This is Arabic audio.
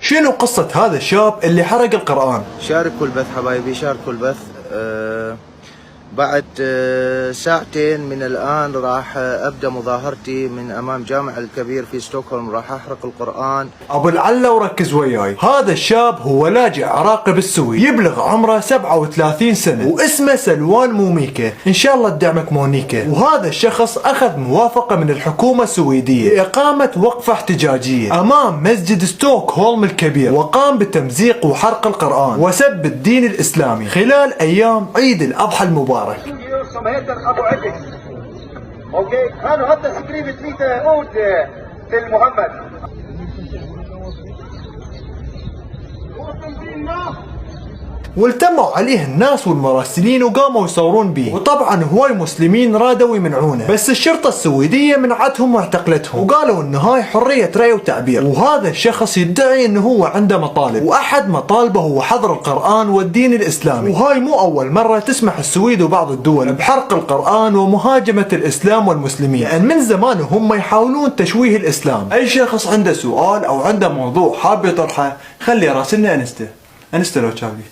شنو قصة هذا الشاب اللي حرق القرآن؟ شاركوا البث حبايبي، شاركوا البث. بعد ساعتين من الآن راح أبدأ مظاهرتي من أمام جامع الكبير في ستوكهولم. راح أحرق القرآن. أبو العلة وركز وياي، هذا الشاب هو لاجئ عراقي بالسويد، يبلغ عمره 37 سنة واسمه سلوان موميكا، إن شاء الله تدعمك مونيكا. وهذا الشخص أخذ موافقة من الحكومة السويدية لإقامة وقفة احتجاجية أمام مسجد ستوكهولم الكبير، وقام بتمزيق وحرق القرآن وسب الدين الإسلامي خلال أيام عيد الأضحى المبارك. Som heter Abu Adik. Okej, han hade skrivit lite ord till Muhammed. والتموا عليه الناس والمراسلين وقاموا يصورون به، وطبعا هواي مسلمين رادوا يمنعونه، بس الشرطة السويدية منعتهم واعتقلتهم وقالوا ان هاي حرية رأي وتعبير. وهذا الشخص يدعي انه هو عنده مطالب، واحد مطالبه هو حظر القرآن والدين الاسلامي، وهاي مو اول مرة تسمح السويد وبعض الدول بحرق القرآن ومهاجمة الاسلام والمسلمين، لان من زمان هم يحاولون تشويه الاسلام. اي شخص عنده سؤال او عنده موضوع حاب يطرحه خلي راسلنا انستا لو شافي